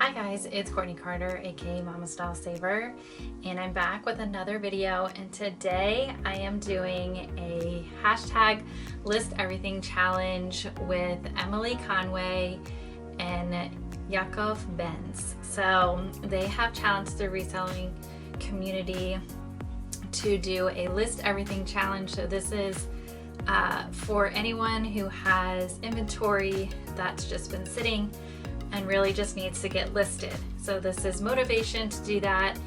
Hi guys, it's Courtney Carter, aka Mama Style Saver, and I'm back with another video. And today I am doing a hashtag list everything challenge with Emily Conway and Yaakov Benz. So they have challenged the reselling community to do a list everything challenge. So this is for anyone who has inventory that's just been sitting and really just needs to get listed. So this is motivation to do that.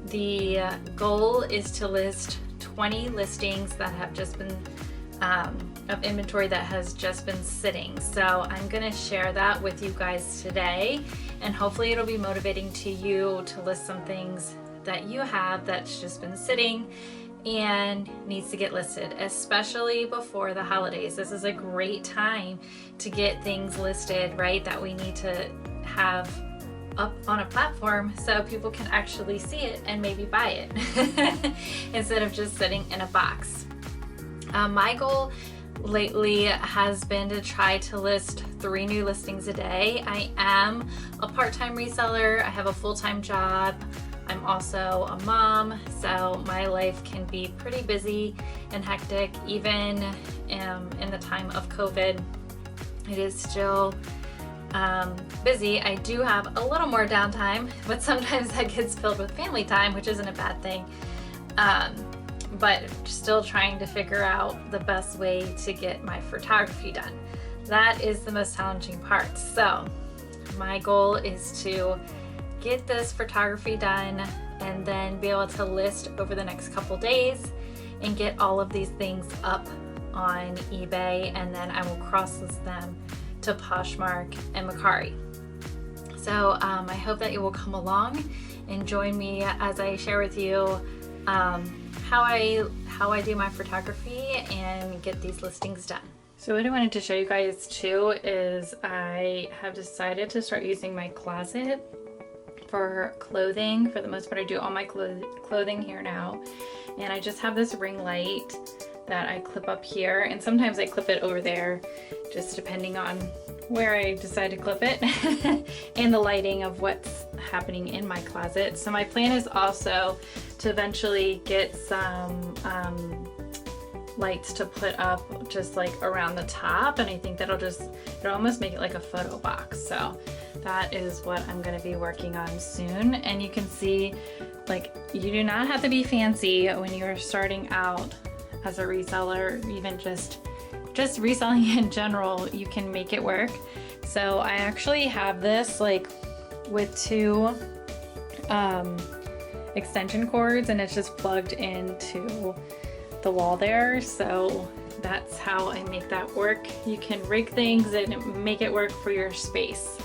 The goal is to list 20 listings that have just been of inventory that has just been sitting. So I'm gonna share that with you guys today, and hopefully it'll be motivating to you to list some things that you have that's just been sitting and needs to get listed, especially before the holidays. This is a great time to get things listed, right? That we need to have up on a platform so people can actually see it and maybe buy it instead of just sitting in a box. My goal lately has been to try to list 3 new listings a day. I am a part-time reseller. I have a full-time job. I'm also a mom, so my life can be pretty busy and hectic. Even in the time of COVID, it is still busy. I do have a little more downtime, but sometimes that gets filled with family time, which isn't a bad thing. But still trying to figure out the best way to get my photography done. That is the most challenging part. So my goal is to get this photography done and then be able to list over the next couple days and get all of these things up on eBay, and then I will cross-list them to Poshmark and Mercari. So I hope that you will come along and join me as I share with you how I do my photography and get these listings done. So what I wanted to show you guys too is I have decided to start using my closet for clothing. For the most part, I do all my clothing here now, and I just have this ring light that I clip up here, and sometimes I clip it over there, just depending on where I decide to clip it and the lighting of what's happening in my closet. So my plan is also to eventually get some lights to put up just like around the top, and I think it'll almost make it like a photo box. So that is what I'm going to be working on soon. And you can see, like, you do not have to be fancy when you're starting out as a reseller, even just reselling in general. You can make it work. So I actually have this like with 2 extension cords, and it's just plugged into the wall there. So that's how I make that work. You can rig things and make it work for your space.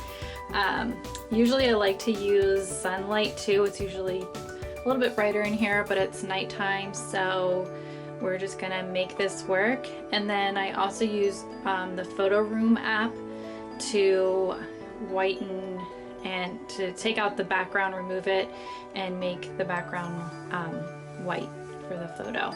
Usually I like to use sunlight too. It's usually a little bit brighter in here, but it's nighttime, so we're just gonna make this work. And then I also use the Photo Room app to whiten and to take out the background, remove it, and make the background white for the photo.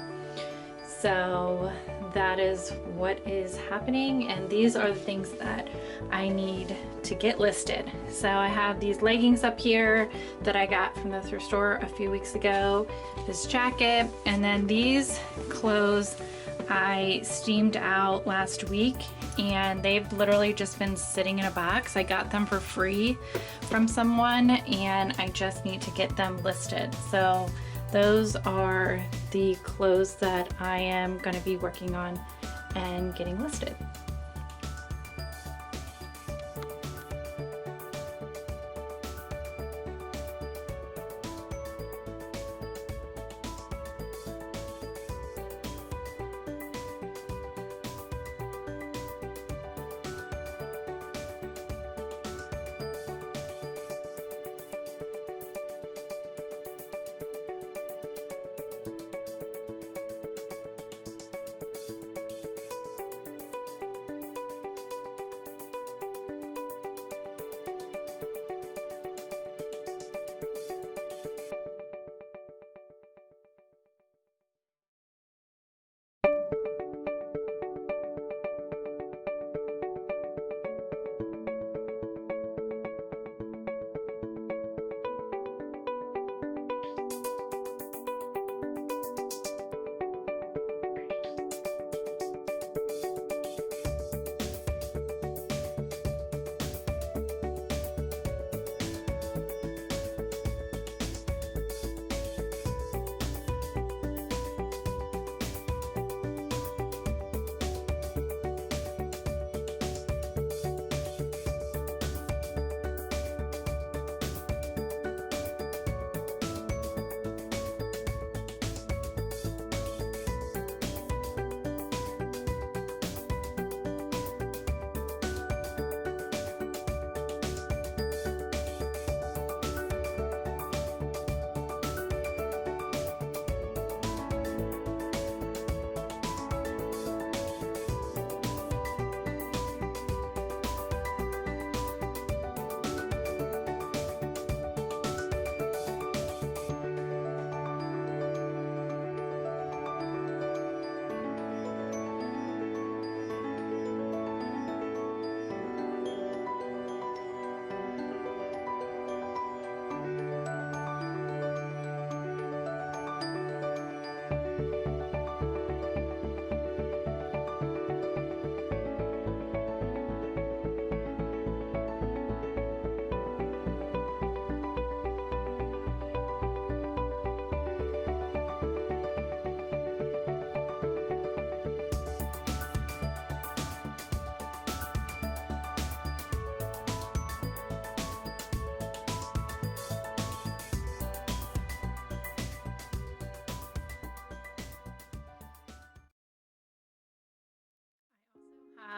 So that is what is happening, and these are the things that I need to get listed. So I have these leggings up here that I got from the thrift store a few weeks ago, this jacket, and then these clothes I steamed out last week, and they've literally just been sitting in a box. I got them for free from someone, and I just need to get them listed. So those are the clothes that I am going to be working on and getting listed.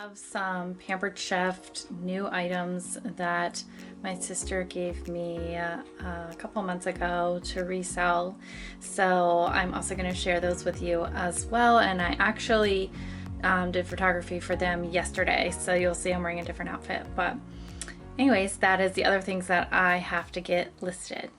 have some Pampered Chef new items that my sister gave me a couple months ago to resell, so I'm also going to share those with you as well. And I actually did photography for them yesterday, so you'll see I'm wearing a different outfit. But anyways, that is the other things that I have to get listed.